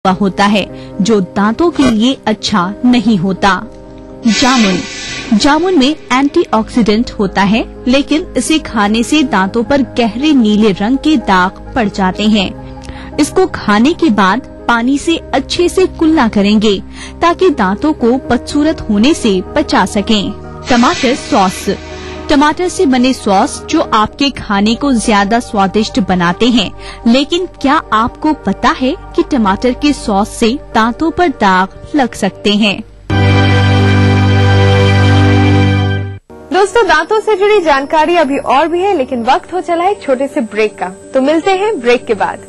होता है जो दांतों के लिए अच्छा नहीं होता। जामुन में एंटीऑक्सीडेंट होता है, लेकिन इसे खाने से दांतों पर गहरे नीले रंग के दाग पड़ जाते हैं। इसको खाने के बाद पानी से अच्छे से कुल्ला करेंगे ताकि दांतों को बदसूरत होने से बचा सकें। टमाटर सॉस, टमाटर से बने सॉस जो आपके खाने को ज्यादा स्वादिष्ट बनाते हैं, लेकिन क्या आपको पता है कि टमाटर के सॉस से दांतों पर दाग लग सकते हैं। दोस्तों, दांतों से जुड़ी जानकारी अभी और भी है, लेकिन वक्त हो चला है एक छोटे से ब्रेक का, तो मिलते हैं ब्रेक के बाद।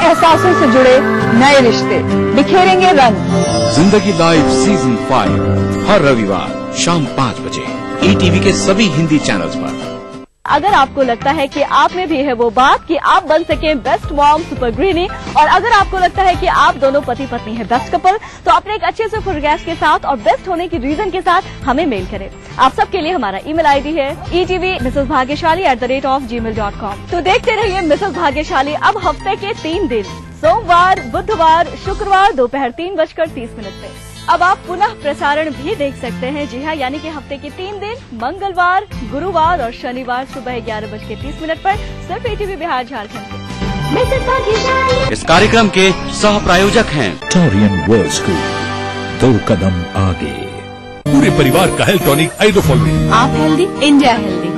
एहसासों से जुड़े नए रिश्ते बिखेरेंगे रंग। जिंदगी लाइव सीजन 5 हर रविवार शाम 5 बजे ETV के सभी हिंदी चैनल्स पर। अगर आपको लगता है कि आप में भी है वो बात कि आप बन सकें बेस्ट मॉम सुपर ग्रीनी, और अगर आपको लगता है कि आप दोनों पति पत्नी हैं बेस्ट कपल, तो अपने एक अच्छे से फोटोग्राफ के साथ और बेस्ट होने की रीजन के साथ हमें मेल करें। आप सबके लिए हमारा ईमेल आईडी है etv@gmail.com। तो देखते रहिए मिसेस भाग्यशाली अब हफ्ते के 3 दिन, सोमवार, बुधवार, शुक्रवार दोपहर 3:30 पे। अब आप पुनः प्रसारण भी देख सकते हैं। जी हाँ, यानी कि हफ्ते के 3 दिन, मंगलवार, गुरुवार और शनिवार सुबह 11:30 पर सिर्फ ETV बिहार झारखंड से। इस कार्यक्रम के सह प्रायोजक हैं टोरियन वर्ल्ड स्कूल, 2 कदम आगे। पूरे परिवार का हेल्थ टॉनिक आइडोफॉल में। आप healthy, India healthy.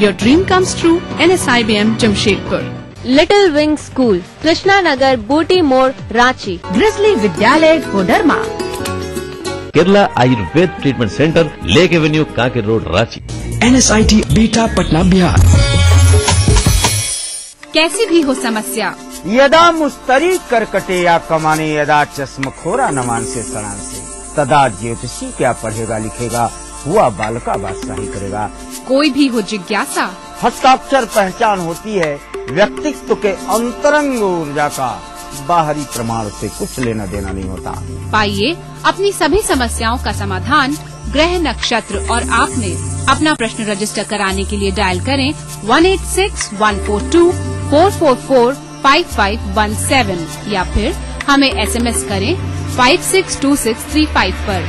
Your dream comes true, NSIBM Jamshedpur. Little Wing School, Krishna Nagar, Booti Mor, Ranchi. Grizzly Vidyalaya, Koderma. Kerala Ayurveda Treatment Centre, Lake Avenue, Kanker Road, Ranchi. NSIT beta, Patna, Bihar. कैसी भी हो समस्या, यदा मुस्तरी करकटे या कमाने, यदा चश्मखोरा नमान से सड़ान से, तदा ज्योतिषी क्या पढ़ेगा लिखेगा, हुआ बालका बादशाही करेगा। कोई भी हो जिज्ञासा, हस्ताक्षर पहचान होती है व्यक्तित्व के अंतरंग ऊर्जा का, बाहरी प्रमाण से कुछ लेना देना नहीं होता। पाइए अपनी सभी समस्याओं का समाधान ग्रह नक्षत्र और आपने अपना प्रश्न रजिस्टर कराने के लिए डायल करें 186-142-444-5517 या फिर हमें SMS करें 562635 पर।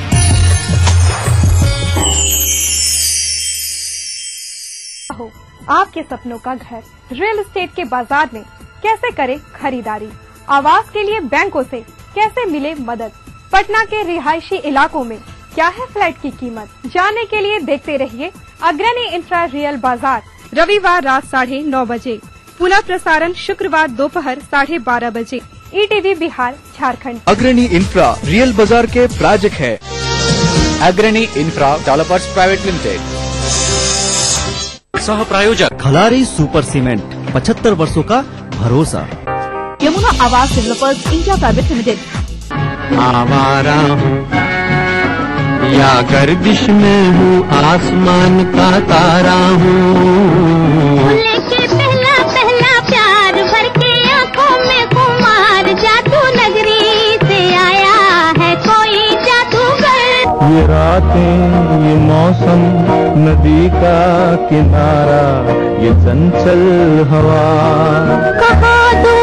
आपके सपनों का घर रियल एस्टेट के बाजार में कैसे करें खरीदारी, आवास के लिए बैंकों से कैसे मिले मदद, पटना के रिहायशी इलाकों में क्या है फ्लैट की कीमत, जानने के लिए देखते रहिए अग्रणी इंफ्रा रियल बाजार, रविवार रात 9:30 बजे, पुनः प्रसारण शुक्रवार दोपहर 12:30 बजे, ETV बिहार झारखंड। अग्रणी इंफ्रा रियल बाजार के प्रायोजक है अग्रणी इंफ्रा डेवलपर्स प्राइवेट लिमिटेड। सह प्रायोजक खलारी सुपर सीमेंट, 75 वर्षों का भरोसा। Yamuna Awas developers India private limited. आवारा हूँ या गर्दिश में हूँ, आसमान का तारा हूँ। लेके पहला पहला प्यार भर के आँखों में खुमार, जादू नगरी से आया है कोई जादूगर। ये रातें, ये मौसम, नदी का किनारा, ये चंचल हवा। कहा दो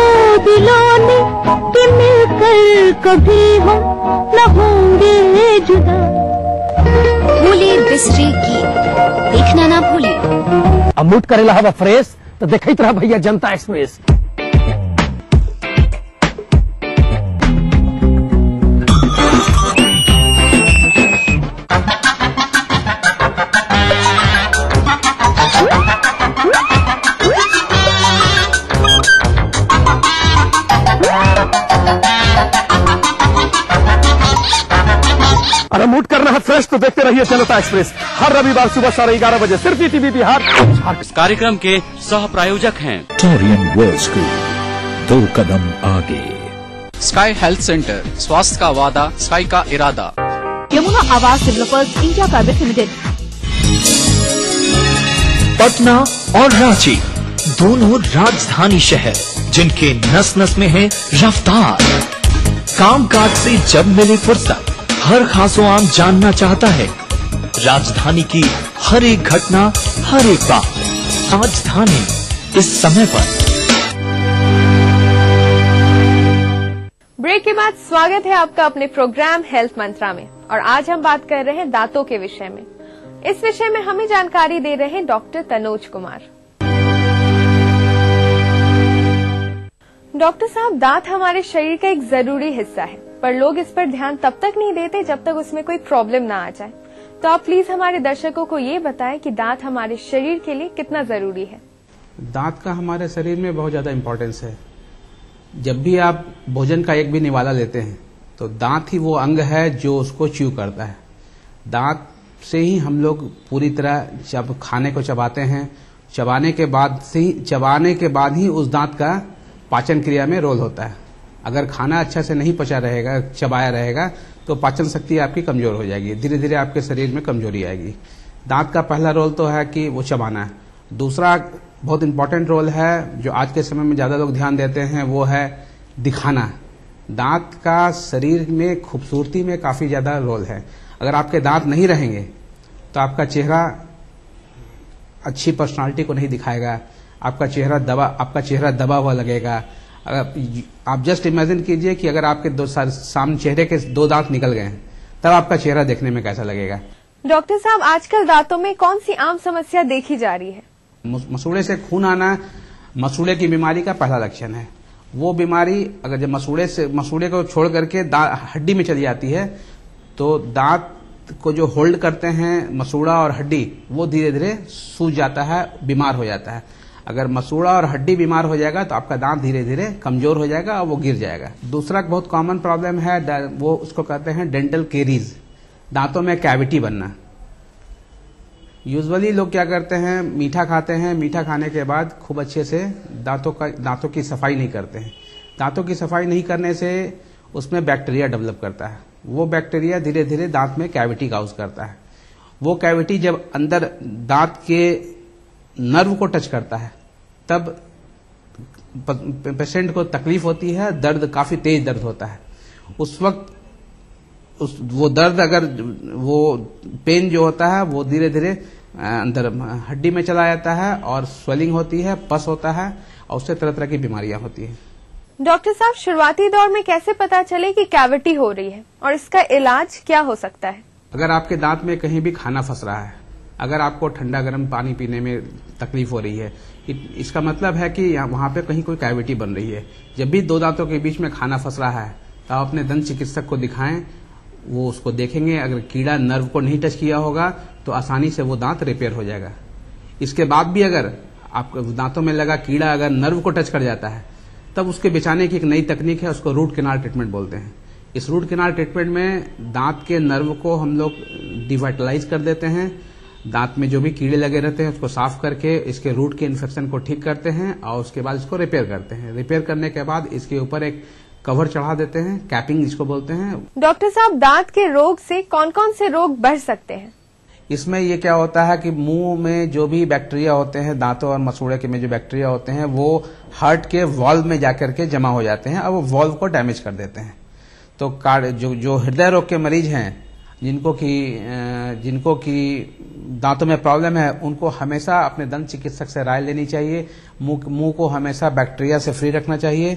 दिलों ने कि मिलकर कभी हम न होंगे जुदा। भूली बिस्ट्री की देखना ना भूली। अब मूड करेला हवा फ्रेश तो देखते रहा भैया जनता एक्सप्रेस। अरे मूड करना है फ्रेश तो देखते रहिए जनता एक्सप्रेस, हर रविवार सुबह 11:30 बजे सिर्फ ETV बिहार। इस कार्यक्रम के सह प्रायोजक हैं टोरियन वर्ल्ड स्कूल, 2 कदम आगे। स्काई हेल्थ सेंटर, स्वास्थ्य का वादा, स्काई का इरादा। Yamuna Awas developers India private limited. Patna और रांची दोनों राजधानी शहर जिनके नस नस में है रफ्तार। कामकाज से जब मिली फुर्सत, हर खासो आम जानना चाहता है राजधानी की हर एक घटना, हर एक बात। राजधानी इस समय पर। ब्रेक के बाद स्वागत है आपका अपने प्रोग्राम हेल्थ मंत्रा में, और आज हम बात कर रहे हैं दांतों के विषय में। इस विषय में हमें जानकारी दे रहे हैं डॉक्टर तनोज कुमार। डॉक्टर साहब, दांत हमारे शरीर का एक जरूरी हिस्सा है, पर लोग इस पर ध्यान तब तक नहीं देते जब तक उसमें कोई प्रॉब्लम ना आ जाए। तो आप प्लीज हमारे दर्शकों को ये बताएं कि दांत हमारे शरीर के लिए कितना जरूरी है। दांत का हमारे शरीर में बहुत ज्यादा इम्पोर्टेंस है। जब भी आप भोजन का एक भी निवाला लेते हैं तो दांत ही वो अंग है जो उसको च्यू करता है। दांत से ही हम लोग पूरी तरह जब खाने को चबाते हैं, चबाने के बाद ही उस दांत का पाचन क्रिया में रोल होता है। अगर खाना अच्छा से नहीं पचा रहेगा, चबाया रहेगा, तो पाचन शक्ति आपकी कमजोर हो जाएगी। धीरे धीरे आपके शरीर में कमजोरी आएगी। दांत का पहला रोल तो है कि वो चबाना है। दूसरा बहुत इंपॉर्टेंट रोल है जो आज के समय में ज्यादा लोग ध्यान देते हैं, वो है दिखाना। दांत का शरीर में खूबसूरती में काफी ज्यादा रोल है। अगर आपके दांत नहीं रहेंगे तो आपका चेहरा अच्छी पर्सनालिटी को नहीं दिखाएगा। आपका चेहरा दबा हुआ लगेगा। आप जस्ट इमेजिन कीजिए कि अगर आपके सामने चेहरे के 2 दांत निकल गए हैं, तब आपका चेहरा देखने में कैसा लगेगा। डॉक्टर साहब, आजकल दांतों में कौन सी आम समस्या देखी जा रही है? मसूड़े से खून आना मसूड़े की बीमारी का पहला लक्षण है। वो बीमारी अगर जब मसूड़े को छोड़ करके हड्डी में चली जाती है, तो दांत को जो होल्ड करते हैं मसूड़ा और हड्डी, वो धीरे धीरे सूज जाता है, बीमार हो जाता है। अगर मसूड़ा और हड्डी बीमार हो जाएगा तो आपका दांत धीरे धीरे कमजोर हो जाएगा और वो गिर जाएगा। दूसरा बहुत कॉमन प्रॉब्लम है, वो उसको कहते हैं डेंटल केरीज, दांतों में कैविटी बनना। यूजुअली लोग क्या करते हैं, मीठा खाते हैं, मीठा खाने के बाद खूब अच्छे से दांतों की सफाई नहीं करते हैं। दांतों की सफाई नहीं करने से उसमें बैक्टीरिया डेवलप करता है। वो बैक्टीरिया धीरे धीरे दांत में कैविटी काउज करता है। वो कैविटी जब अंदर दांत के नर्व को टच करता है, तब पेशेंट को तकलीफ होती है, दर्द काफी तेज दर्द होता है। उस वक्त वो दर्द, अगर वो पेन जो होता है वो धीरे धीरे अंदर हड्डी में चला जाता है और स्वेलिंग होती है, पस होता है, और उससे तरह तरह की बीमारियां होती हैं। डॉक्टर साहब, शुरुआती दौर में कैसे पता चले कि कैविटी हो रही है और इसका इलाज क्या हो सकता है? अगर आपके दांत में कहीं भी खाना फंस रहा है, अगर आपको ठंडा गर्म पानी पीने में तकलीफ हो रही है, इसका मतलब है कि वहां पे कहीं कोई कैविटी बन रही है। जब भी 2 दांतों के बीच में खाना फंस रहा है तो आप अपने दंत चिकित्सक को दिखाएं, वो उसको देखेंगे। अगर कीड़ा नर्व को नहीं टच किया होगा तो आसानी से वो दांत रिपेयर हो जाएगा। इसके बाद भी अगर आपको दांतों में लगा कीड़ा अगर नर्व को टच कर जाता है, तब उसके बचाने की एक नई तकनीक है, उसको रूट कैनाल ट्रीटमेंट बोलते हैं। इस रूट कैनाल ट्रीटमेंट में दांत के नर्व को हम लोग डिवाइटलाइज कर देते हैं। दांत में जो भी कीड़े लगे रहते हैं उसको साफ करके इसके रूट के इन्फेक्शन को ठीक करते हैं और उसके बाद इसको रिपेयर करते हैं। रिपेयर करने के बाद इसके ऊपर एक कवर चढ़ा देते हैं, कैपिंग जिसको बोलते हैं। डॉक्टर साहब, दांत के रोग से कौन कौन से रोग बढ़ सकते हैं? इसमें ये क्या होता है कि मुंह में जो भी बैक्टीरिया होते हैं, दांतों और मसूड़े के में जो बैक्टीरिया होते हैं, वो हार्ट के वॉल्व में जाकर के जमा हो जाते हैं और वो वॉल्व को डैमेज कर देते हैं। तो जो हृदय रोग के मरीज हैं, जिनको की दांतों में प्रॉब्लम है, उनको हमेशा अपने दंत चिकित्सक से राय लेनी चाहिए। मुंह को हमेशा बैक्टीरिया से फ्री रखना चाहिए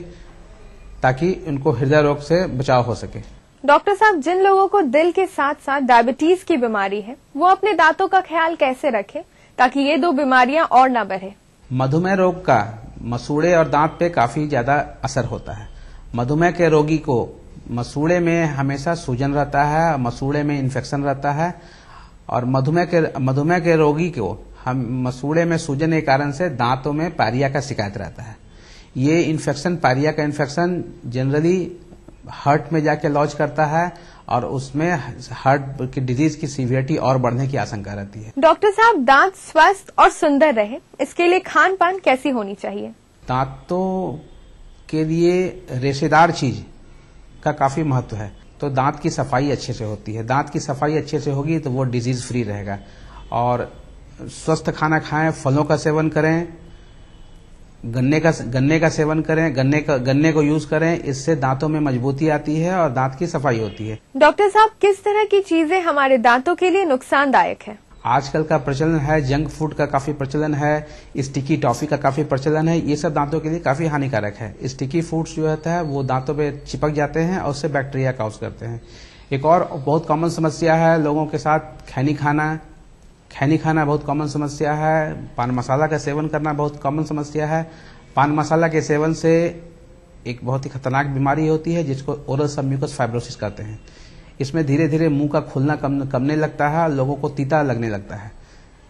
ताकि उनको हृदय रोग से बचाव हो सके। डॉक्टर साहब, जिन लोगों को दिल के साथ साथ डायबिटीज की बीमारी है, वो अपने दांतों का ख्याल कैसे रखें ताकि ये 2 बीमारियां और न बढ़े? मधुमेह रोग का मसूड़े और दांत पे काफी ज्यादा असर होता है। मधुमेह के रोगी को मसूड़े में हमेशा सूजन रहता है, मसूड़े में इन्फेक्शन रहता है, और मधुमेह के रोगी को मसूड़े में सूजन के कारण से दांतों में पायरिया का शिकायत रहता है। ये इन्फेक्शन, पायरिया का इन्फेक्शन जनरली हार्ट में जाके लॉज करता है और उसमें हार्ट की डिजीज की सीवियरिटी और बढ़ने की आशंका रहती है। डॉक्टर साहब, दांत स्वस्थ और सुंदर रहे, इसके लिए खान पान कैसी होनी चाहिए? दांतों के लिए रेशेदार चीज का काफी महत्व है। तो दांत की सफाई अच्छे से होती है, दांत की सफाई अच्छे से होगी तो वो डिजीज फ्री रहेगा। और स्वस्थ खाना खाएं, फलों का सेवन करें, गन्ने का सेवन करें, गन्ने को यूज करें, इससे दांतों में मजबूती आती है और दांत की सफाई होती है। डॉक्टर साहब, किस तरह की चीजें हमारे दांतों के लिए नुकसानदायक है? आजकल का प्रचलन है जंक फूड का काफी प्रचलन है, स्टिकी टॉफी का काफी प्रचलन है। ये सब दांतों के लिए काफी हानिकारक है। स्टिकी फूड्स जो होता है वो दांतों पे चिपक जाते हैं और उससे बैक्टीरिया काउज करते हैं। एक और बहुत कॉमन समस्या है लोगों के साथ खैनी खाना बहुत कॉमन समस्या है। पान मसाला का सेवन करना बहुत कॉमन समस्या है। पान मसाला के सेवन से एक बहुत ही खतरनाक बीमारी होती है जिसको ओरल सबम्यूकस फाइब्रोसिस कहते हैं। इसमें धीरे धीरे मुंह का खुलना कमने लगता है, लोगों को तीता लगने लगता है,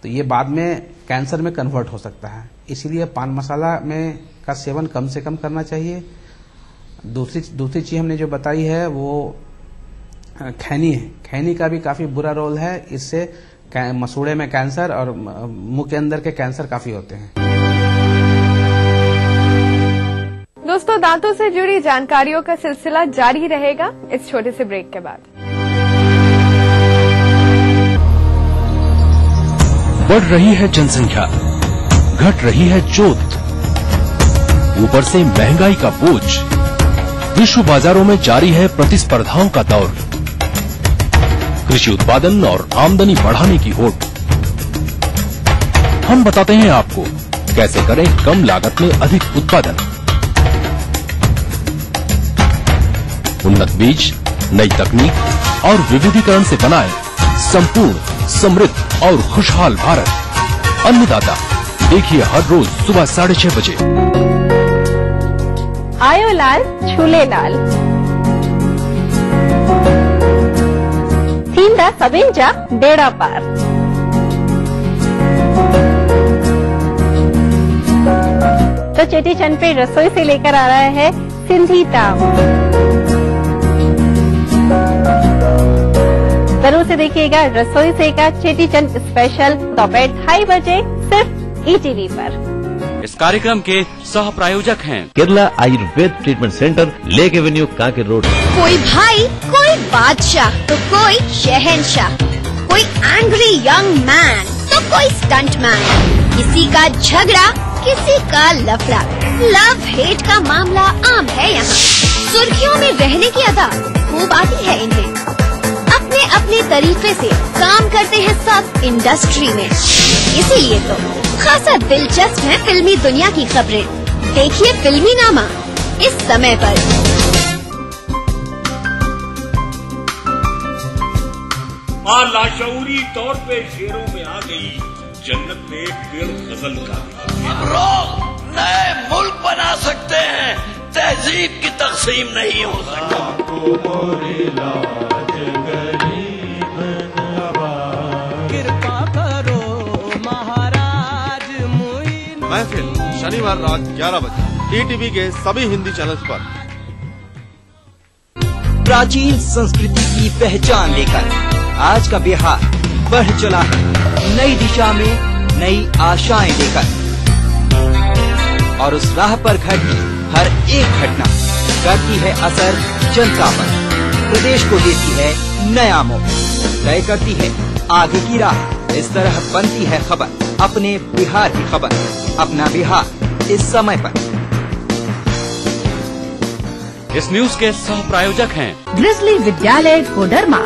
तो ये बाद में कैंसर में कन्वर्ट हो सकता है। इसीलिए पान मसाला में का सेवन कम से कम करना चाहिए। दूसरी चीज हमने जो बताई है वो खैनी है। खैनी का भी काफी बुरा रोल है, इससे मसूड़े में कैंसर और मुंह के अंदर के कैंसर काफी होते हैं। दोस्तों, दांतों से जुड़ी जानकारियों का सिलसिला जारी रहेगा इस छोटे से ब्रेक के बाद। बढ़ रही है जनसंख्या, घट रही है जोत, ऊपर से महंगाई का बोझ, विश्व बाजारों में जारी है प्रतिस्पर्धाओं का दौर, कृषि उत्पादन और आमदनी बढ़ाने की होड़। हम बताते हैं आपको कैसे करें कम लागत में अधिक उत्पादन। उन्नत बीज, नई तकनीक और विविधीकरण से बनाए संपूर्ण, समृद्ध और खुशहाल भारत। अन्नदाता देखिए हर रोज सुबह 6:30 बजे। आयो लाल झूले लाल, थींदा सभिनि जा बेड़ा पार। तो चेटीचंद पे रसोई से लेकर आ रहा है सिंधी ताम। जरूर से देखिएगा रसोई से का चेटीचंद स्पेशल दोपहर 2:30 बजे सिर्फ ईटीवी पर। इस कार्यक्रम के सह प्रायोजक हैं Kerala Ayurveda Treatment Centre, Lake Avenue, Kanker road. कोई भाई, कोई बादशाह तो कोई शहंशाह, कोई एंग्री यंग मैन तो कोई स्टंट मैन, किसी का झगड़ा किसी का लफड़ा, लव हेट का मामला आम है यहाँ। सुर्खियों में रहने की अदा खूब आती है इन्हें, अपने अपने तरीके से काम करते हैं सब इंडस्ट्री में। इसीलिए तो खासा दिलचस्प है फिल्मी दुनिया की खबरें। देखिए फिल्मी नामा इस समय पर। मां लाशऊरी तौर पे शेरों में आ गई, जन्नत में पेड़ गजल का। नए मुल्क बना सकते हैं, तहजीब की तकसीम नहीं हो सकती। महफिल शनिवार रात 11 बजे ईटीवी के सभी हिंदी चैनल्स पर। प्राचीन संस्कृति की पहचान लेकर आज का बिहार बढ़ चला है नई दिशा में, नई आशाएं लेकर। और उस राह पर घटी हर एक घटना करती है असर जनता पर, प्रदेश को देती है नया मोड़, तय करती है आगे की राह। इस तरह बनती है खबर, अपने बिहार की खबर, अपना बिहार इस समय पर। इस न्यूज के सह प्रायोजक हैं Grizzly Vidyalaya Koderma,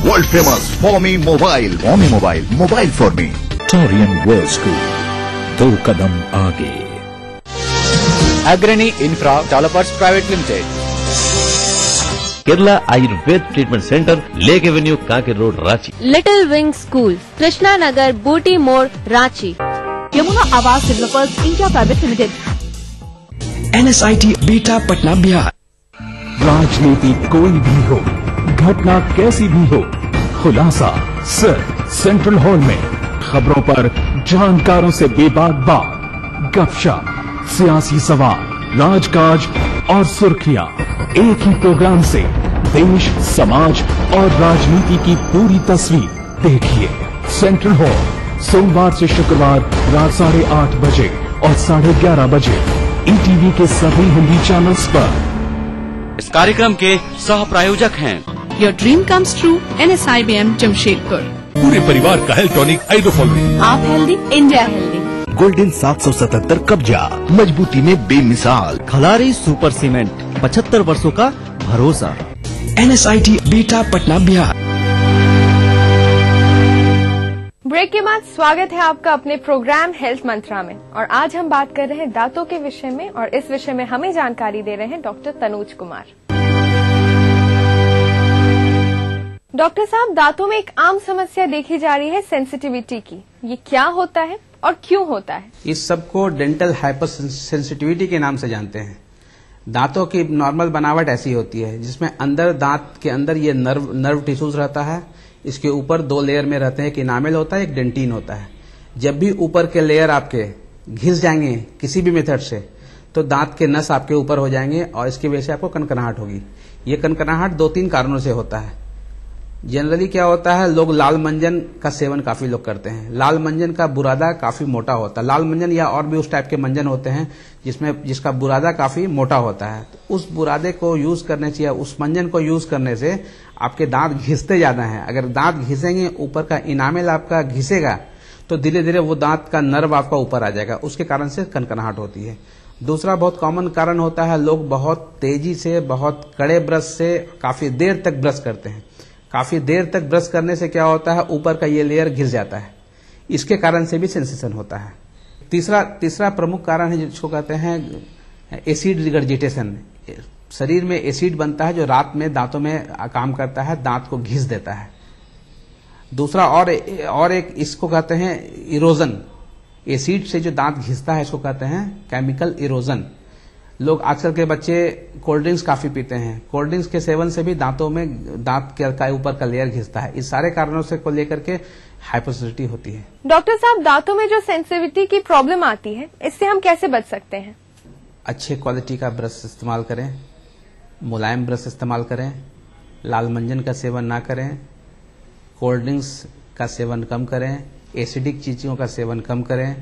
world famous Formi Mobile, mobile for me, Torian World School, 2 कदम आगे। Agrani Infra Developers Private Limited, Kerala Ayurveda Treatment Centre, Lake Avenue, Kanker Road, Ranchi. Little Wing School, Krishna Nagar, Booti Mor, Ranchi. Yamuna Awas developers India private Limited, NSIT beta Patna Bihar. राजनीति कोई भी हो, घटना कैसी भी हो, खुलासा सिर्फ सेंट्रल हॉल में। खबरों पर जानकारों से बेबाक बात, गपशप, सियासी सवाल, राजकाज और सुर्खियां एक ही प्रोग्राम से देश, समाज और राजनीति की पूरी तस्वीर देखिए। सेंट्रल हॉल, सोमवार से शुक्रवार रात 8:30 बजे और 11:30 बजे ईटीवी के सभी हिंदी चैनल्स पर। इस कार्यक्रम के सह प्रायोजक हैं your dream comes true NSIBM Jamshedpur. पूरे परिवार का हेल्थ टॉनिक हाइड्रोफॉल। आप हेल्दी, इंडिया हेल्दी। गोल्डन 777 कब्जा, मजबूती में बेमिसाल। खलारी सुपर सीमेंट, 75 वर्षों का भरोसा। NSIT beta Patna Bihar. Break के बाद स्वागत है आपका अपने प्रोग्राम हेल्थ मंत्रा में, और आज हम बात कर रहे हैं दांतों के विषय में, और इस विषय में हमें जानकारी दे रहे हैं डॉक्टर तनुज कुमार। डॉक्टर साहब, दांतों में एक आम समस्या देखी जा रही है सेंसिटिविटी की, ये क्या होता है और क्यों होता है? इस सब को डेंटल हाइपर सेंसिटिविटी के नाम से जानते हैं। दांतों की नॉर्मल बनावट ऐसी होती है जिसमें अंदर दांत के अंदर ये नर्व टिश्यूज रहता है, इसके ऊपर 2 लेयर में रहते हैं, एक इनामेल होता है, एक डेंटिन होता है। जब भी ऊपर के लेयर आपके घिस जाएंगे किसी भी मेथड से, तो दांत के नस आपके ऊपर हो जाएंगे और इसकी वजह से आपको कनकनाहट होगी। ये कनकनाहट 2-3 कारणों से होता है। जनरली क्या होता है, लोग लाल मंजन का सेवन काफी लोग करते हैं। लाल मंजन का बुरादा काफी मोटा होता है। लाल मंजन या और भी उस टाइप के मंजन होते हैं जिसका बुरादा काफी मोटा होता है। तो उस बुरादे को यूज करने से या उस मंजन को यूज करने से आपके दांत घिसते ज्यादा हैं। अगर दांत घिसेंगे, ऊपर का इनामेल आपका घिसेगा, तो धीरे धीरे वो दांत का नर्व आपका ऊपर आ जाएगा, उसके कारण से कनकनाहट होती है। दूसरा बहुत कॉमन कारण होता है, लोग बहुत तेजी से, बहुत कड़े ब्रश से काफी देर तक ब्रश करते हैं। काफी देर तक ब्रश करने से क्या होता है, ऊपर का ये लेयर घिस जाता है, इसके कारण से भी सेंसेशन होता है। तीसरा प्रमुख कारण है जिसको कहते हैं एसिड रिगर्जिटेशन। शरीर में एसिड बनता है जो रात में दांतों में काम करता है, दांत को घिस देता है। दूसरा और एक इसको कहते हैं इरोजन। एसिड से जो दांत घिसता है इसको कहते हैं केमिकल इरोजन। लोग आजकल के बच्चे कोल्ड ड्रिंक्स काफी पीते हैं। कोल्ड ड्रिंक्स के सेवन से भी दांतों में दांत के ऊपर का लेयर घिसता है। इस सारे कारणों से को लेकर के हाइपरसेंसिटिविटी होती है। डॉक्टर साहब, दांतों में जो सेंसिटिविटी की प्रॉब्लम आती है, इससे हम कैसे बच सकते हैं? अच्छे क्वालिटी का ब्रश इस्तेमाल करें, मुलायम ब्रश इस्तेमाल करें, लाल मंजन का सेवन ना करें, कोल्ड ड्रिंक्स का सेवन कम करें, एसिडिक चीजों का सेवन कम करें,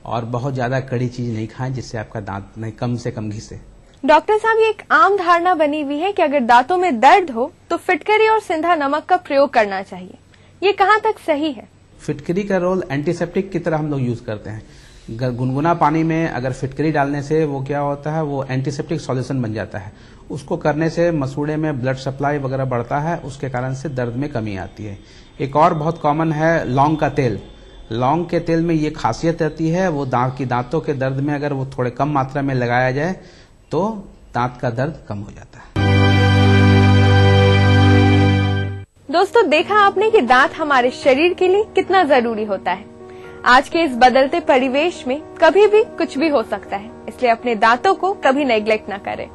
और बहुत ज्यादा कड़ी चीज नहीं खाएं जिससे आपका दांत नहीं कम से कम घिसे। डॉक्टर साहब, ये एक आम धारणा बनी हुई है कि अगर दांतों में दर्द हो तो फिटकरी और सिंधा नमक का प्रयोग करना चाहिए, ये कहाँ तक सही है? फिटकरी का रोल एंटीसेप्टिक की तरह हम लोग यूज करते हैं। गुनगुना पानी में अगर फिटकरी डालने से वो क्या होता है, वो एंटीसेप्टिक सॉल्यूशन बन जाता है। उसको करने से मसूड़े में ब्लड सप्लाई वगैरह बढ़ता है, उसके कारण से दर्द में कमी आती है। एक और बहुत कॉमन है लौंग का तेल। लौंग के तेल में ये खासियत रहती है, वो दांतों के दर्द में अगर वो थोड़े कम मात्रा में लगाया जाए तो दांत का दर्द कम हो जाता है। दोस्तों, देखा आपने कि दांत हमारे शरीर के लिए कितना जरूरी होता है। आज के इस बदलते परिवेश में कभी भी कुछ भी हो सकता है, इसलिए अपने दांतों को कभी नेग्लेक्ट न करें।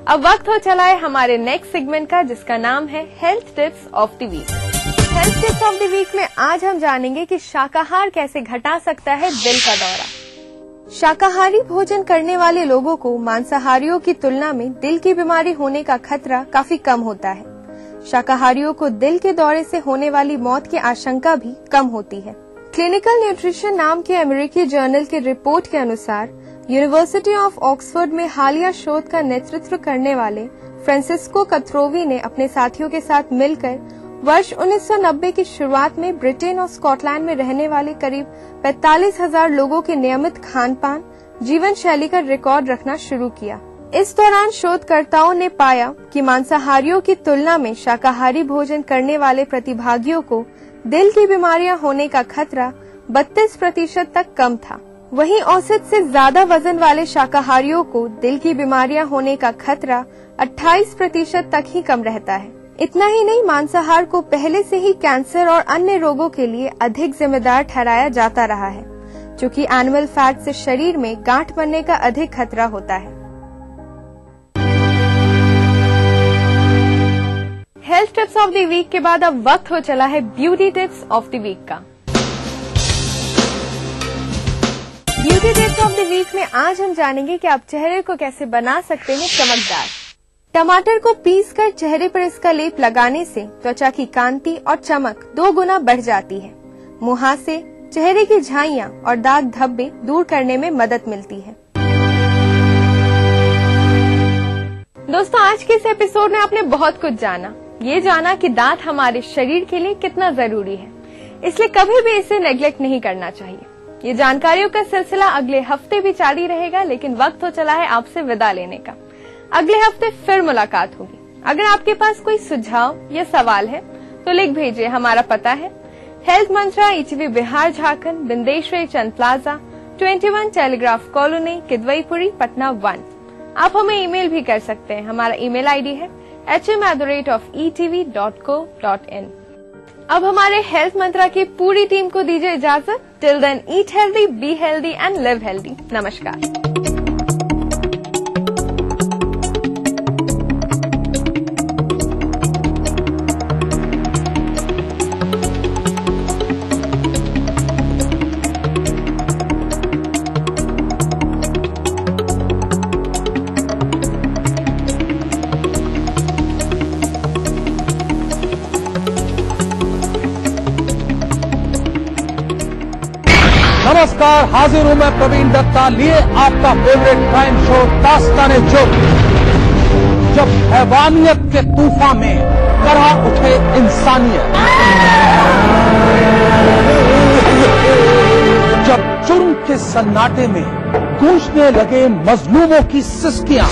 अब वक्त हो चला है हमारे नेक्स्ट सेगमेंट का, जिसका नाम है health tips of the week. Health tips of the week में आज हम जानेंगे कि शाकाहार कैसे घटा सकता है दिल का दौरा। शाकाहारी भोजन करने वाले लोगों को मांसाहारियों की तुलना में दिल की बीमारी होने का खतरा काफी कम होता है। शाकाहारियों को दिल के दौरे से होने वाली मौत की आशंका भी कम होती है। क्लिनिकल न्यूट्रिशन नाम के अमेरिकी जर्नल की रिपोर्ट के अनुसार यूनिवर्सिटी ऑफ ऑक्सफोर्ड में हालिया शोध का नेतृत्व करने वाले फ्रांसिस्को कथरोवी ने अपने साथियों के साथ मिलकर वर्ष 1990 की शुरुआत में ब्रिटेन और स्कॉटलैंड में रहने वाले करीब 45,000 लोगों के नियमित खान-पान, जीवन शैली का रिकॉर्ड रखना शुरू किया। इस दौरान शोधकर्ताओं ने पाया कि मांसाहारियों की तुलना में शाकाहारी भोजन करने वाले प्रतिभागियों को दिल की बीमारियां होने का खतरा 32% तक कम था। वहीं औसत से ज्यादा वजन वाले शाकाहारियों को दिल की बीमारियां होने का खतरा 28% तक ही कम रहता है। इतना ही नहीं, मांसाहार को पहले से ही कैंसर और अन्य रोगों के लिए अधिक जिम्मेदार ठहराया जाता रहा है, क्योंकि एनिमल फैट से शरीर में गांठ बनने का अधिक खतरा होता है। Health tips of the week के बाद अब वक्त हो चला है beauty tips of the week का। Beauty tips of the week में आज हम जानेंगे कि आप चेहरे को कैसे बना सकते हैं चमकदार। टमाटर को पीसकर चेहरे पर इसका लेप लगाने से त्वचा की कांति और चमक 2 गुना बढ़ जाती है। मुहासे, चेहरे की झाइयां और दाग धब्बे दूर करने में मदद मिलती है। दोस्तों, आज के इस एपिसोड में आपने बहुत कुछ जाना। ये जाना कि दांत हमारे शरीर के लिए कितना जरूरी है, इसलिए कभी भी इसे नेग्लेक्ट नहीं करना चाहिए। ये जानकारियों का सिलसिला अगले हफ्ते भी जारी रहेगा, लेकिन वक्त हो चला है आपसे विदा लेने का। अगले हफ्ते फिर मुलाकात होगी। अगर आपके पास कोई सुझाव या सवाल है तो लिख भेजिए। हमारा पता है Health Mantra, ETV Bihar Jharkhand, Bindeshwari Chand Plaza, 21 Telegraph Colony, Kidwaipuri, Patna 1। आप हमें ईमेल भी कर सकते हैं। हमारा ईमेल आईडी है hm@etv.co.in। अब हमारे हेल्थ मंत्रा की पूरी टीम को दीजिए इजाजत। Till then, eat healthy, be healthy and live healthy. नमस्कार। नमस्कार, हाजिर हूं मैं प्रवीण दत्ता लिए आपका फेवरेट क्राइम शो दास्तान-ए-जुर्म। जब हैवानियत के तूफान में करह उठे इंसानियत, जब जुर्म के सन्नाटे में गूंजने लगे मजलूमों की सिसकियां,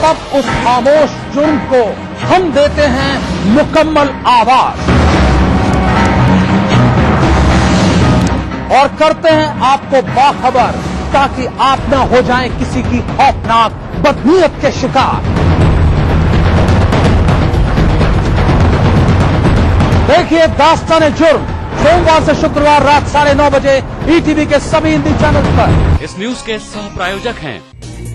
तब उस खामोश जुर्म को हम देते हैं मुकम्मल आवाज और करते हैं आपको बाखबर, ताकि आप न हो जाएं किसी की खौफनाक बदनीयत के शिकार। देखिए दास्तान-ए-जुर्म सोमवार से शुक्रवार रात 9:30 बजे ईटीवी के सभी हिंदी चैनल पर। इस न्यूज के सह प्रायोजक हैं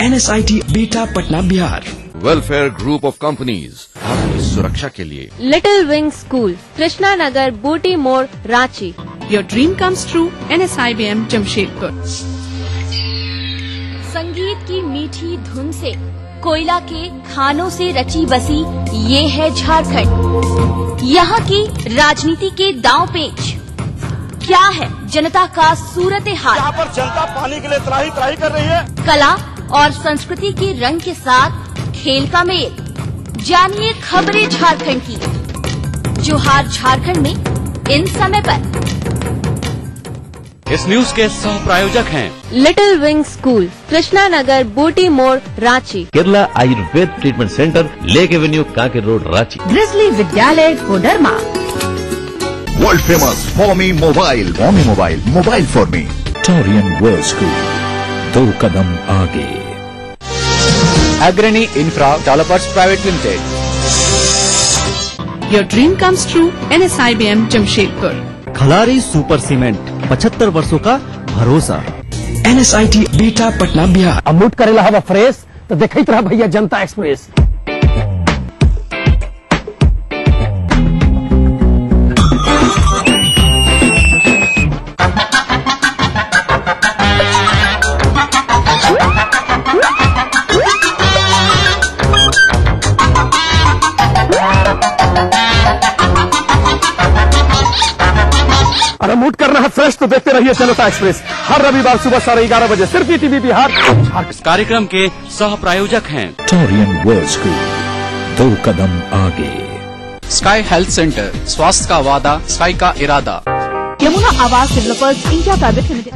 NSIT beta Patna Bihar. Welfare group of companies, आपकी सुरक्षा के लिए। Little Wing School, Krishna Nagar, Booti Mor, Ranchi. Your dream comes true, NSIBM Jamshedpur. संगीत की मीठी धुन से, कोयला के खानों से रची बसी ये है झारखंड। यहाँ की राजनीति के दांव पेच, क्या है जनता का सूरत हाल। यहाँ पर जनता पानी के लिए त्राही त्राही कर रही है। कला और संस्कृति के रंग के साथ खेल का मेल। जानिए खबरें झारखंड की। जोहार झारखंड में इन समय पर। इस न्यूज के सह प्रायोजक हैं Little Wing School, Krishna Nagar, Booti Mor, Ranchi. Kerala Ayurveda Treatment Centre, Lake Avenue, Kanker Road, Ranchi. Grizzly Vidyalaya Koderma. World famous Formi Mobile for me. Torian World School, 2 कदम आगे। Agrani Infra Developers Private Limited. Your dream comes true, NSIBM Jamshedpur. Khalari Super Cement, 75 वर्षों का भरोसा। NSIT beta Patna Bihar. अमूट करेला हवा fresh तो देखते रहा भैया जनता एक्सप्रेस। अरे मूड करना है फ्रेश तो देखते रहिए जनता एक्सप्रेस हर रविवार सुबह 11:30 बजे सिर्फ ईटीवी बिहार। इस कार्यक्रम के सह प्रायोजक हैं टोरियन वर्ल्ड स्कूल, 2 कदम आगे। स्काई हेल्थ सेंटर, स्वास्थ्य का वादा, स्काई का इरादा। Yamuna Awas developers India private limited.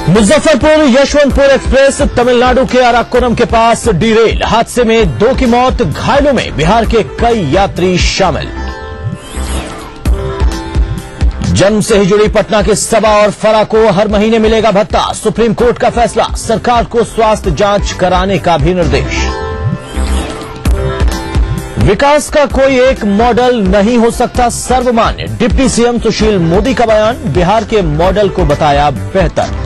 Muzaffarpur Yeshwantpur express Tamil Nadu के अराकोनम के पास डीरेल। हादसे में 2 की मौत, घायलों में बिहार के कई यात्री शामिल। जन्म से ही जुड़ी पटना के सबा और फरा को हर महीने मिलेगा भत्ता। सुप्रीम कोर्ट का फैसला, सरकार को स्वास्थ्य जांच कराने का भी निर्देश। विकास का कोई एक मॉडल नहीं हो सकता सर्वमान्य, डिप्टी सीएम सुशील मोदी का बयान। बिहार के मॉडल को बताया बेहतर।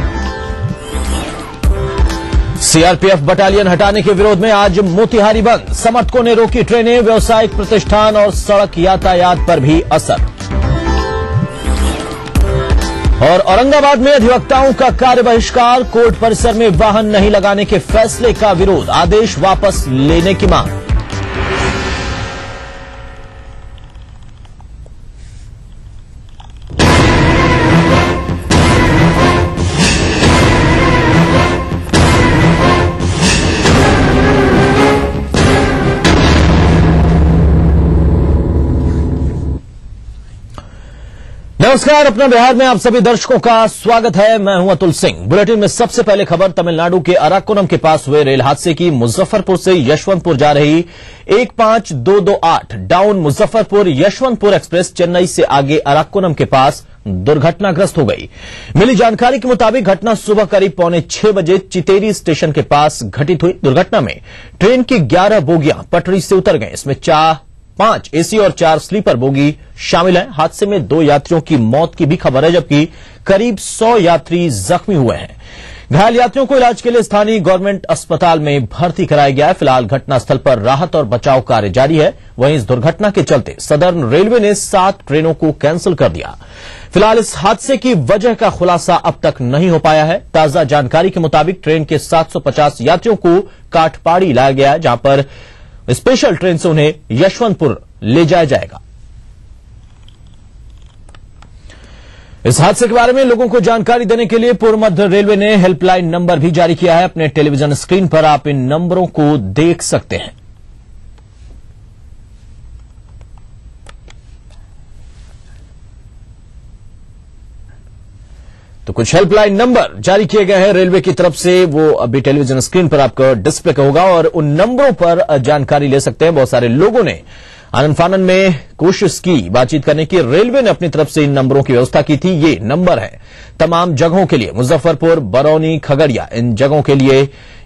सीआरपीएफ बटालियन हटाने के विरोध में आज मोतिहारी बंद। समर्थकों ने रोकी ट्रेनें, व्यावसायिक प्रतिष्ठान और सड़क यातायात पर भी असर। और औरंगाबाद में अधिवक्ताओं का कार्य बहिष्कार, कोर्ट परिसर में वाहन नहीं लगाने के फैसले का विरोध, आदेश वापस लेने की मांग। नमस्कार, अपना बिहार में आप सभी दर्शकों का स्वागत है। मैं हूं अतुल सिंह। बुलेटिन में सबसे पहले खबर तमिलनाडु के अराक्कोनम के पास हुए रेल हादसे की। मुजफ्फरपुर से यशवंतपुर जा रही 15228 डाउन मुजफ्फरपुर यशवंतपुर एक्सप्रेस चेन्नई से आगे अराक्कोनम के पास दुर्घटनाग्रस्त हो गई। मिली जानकारी के मुताबिक घटना सुबह करीब 5:45 बजे चितेरी स्टेशन के पास घटित हुई। दुर्घटना में ट्रेन की 11 बोगियां पटरी से उतर गई। इसमें 5 एसी और 4 स्लीपर बोगी शामिल हैं। हादसे में 2 यात्रियों की मौत की भी खबर है, जबकि करीब 100 यात्री जख्मी हुए हैं। घायल यात्रियों को इलाज के लिए स्थानीय गवर्नमेंट अस्पताल में भर्ती कराया गया है। फिलहाल घटनास्थल पर राहत और बचाव कार्य जारी है। वहीं इस दुर्घटना के चलते सदर्न रेलवे ने 7 ट्रेनों को कैंसिल कर दिया। फिलहाल इस हादसे की वजह का खुलासा अब तक नहीं हो पाया है। ताजा जानकारी के मुताबिक ट्रेन के 750 यात्रियों को काठपाड़ी लाया गया है, जहां पर स्पेशल ट्रेन से उन्हें यशवंतपुर ले जाया जाएगा। इस हादसे के बारे में लोगों को जानकारी देने के लिए पूर्व मध्य रेलवे ने हेल्पलाइन नंबर भी जारी किया है। अपने टेलीविजन स्क्रीन पर आप इन नंबरों को देख सकते हैं। तो कुछ हेल्पलाइन नंबर जारी किए गए हैं रेलवे की तरफ से, वो अभी टेलीविजन स्क्रीन पर आपको डिस्प्ले का होगा और उन नंबरों पर जानकारी ले सकते हैं। बहुत सारे लोगों ने आनन फानन में कोशिश की बातचीत करने की। रेलवे ने अपनी तरफ से इन नंबरों की व्यवस्था की थी। ये नंबर है तमाम जगहों के लिए, मुजफ्फरपुर, बरौनी, खगड़िया, इन जगहों के लिए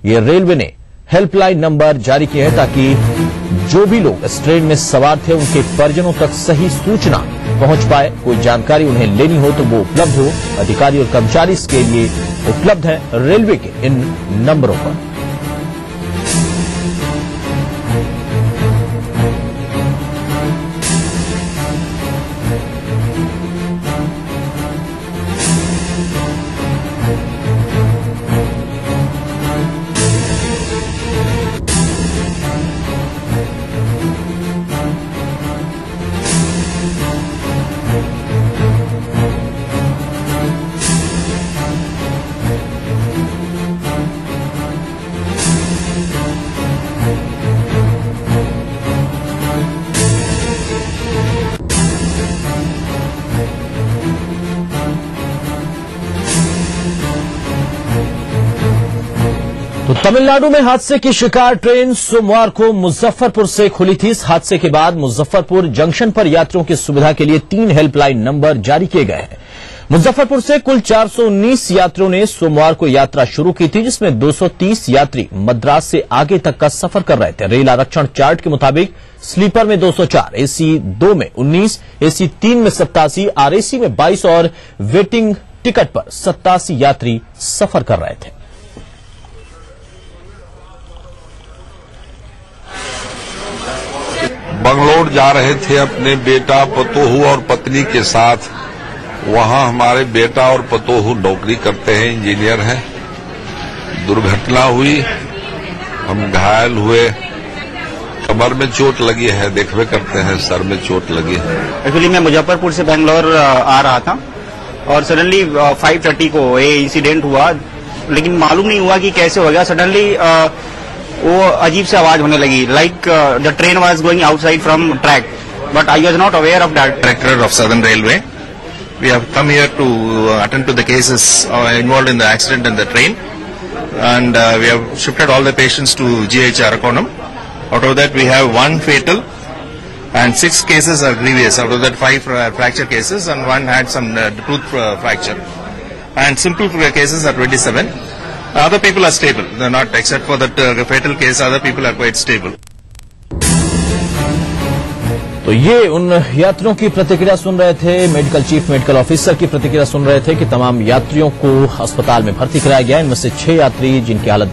ये रेलवे ने हेल्पलाइन नंबर जारी किए हैं, ताकि जो भी लोग इस ट्रेन में सवार थे उनके परिजनों तक सही सूचना पहुंच पाए। कोई जानकारी उन्हें लेनी हो तो वो उपलब्ध हो। अधिकारी और कर्मचारी इसके लिए उपलब्ध हैं रेलवे के इन नंबरों पर। तो तमिलनाडु में हादसे की शिकार ट्रेन सोमवार को मुजफ्फरपुर से खुली थी। इस हादसे के बाद मुजफ्फरपुर जंक्शन पर यात्रियों की सुविधा के लिए 3 हेल्पलाइन नंबर जारी किए गए हैं। मुजफ्फरपुर से कुल 419 यात्रियों ने सोमवार को यात्रा शुरू की थी, जिसमें 230 यात्री मद्रास से आगे तक का सफर कर रहे थे। रेल आरक्षण चार्ट के मुताबिक स्लीपर में 204, एसी 2 में 19, एसी 3 में 87, आरएसी में 22 और वेटिंग टिकट पर 87 यात्री सफर कर रहे थे। बंगलोर जा रहे थे अपने बेटा, पतोहू और पत्नी के साथ। वहां हमारे बेटा और पतोहू नौकरी करते हैं, इंजीनियर हैं। दुर्घटना हुई, हम घायल हुए। कमर में चोट लगी है, देखवे करते हैं, सर में चोट लगी है। एक्चुअली मैं मुजफ्फरपुर से बेंगलोर आ रहा था और सडनली 5:30 को ये इंसिडेंट हुआ, लेकिन मालूम नहीं हुआ कि कैसे हो गया। सडनली वो अजीब से आवाज होने लगी, like the train was going outside from track, but I was not aware of that. Director of Southern Railway, we have come here to attend to the cases involved in the accident in the train, and we have shifted all the patients to GH Arakkonam. Out of that, we have 1 fatal, and 6 cases are grievous. Out of that, 5 fracture cases, and 1 had some tooth fracture. And simple cases are 27. Other people are stable. They're not, except for that fatal case, other people are quite stable. तो ये उन यात्रियों की प्रतिक्रिया सुन रहे थे, medical chief medical officer की प्रतिक्रिया सुन रहे थे कि तमाम यात्रियों को अस्पताल में भर्ती कराया गया। इनमें से 6 यात्री जिनकी हालत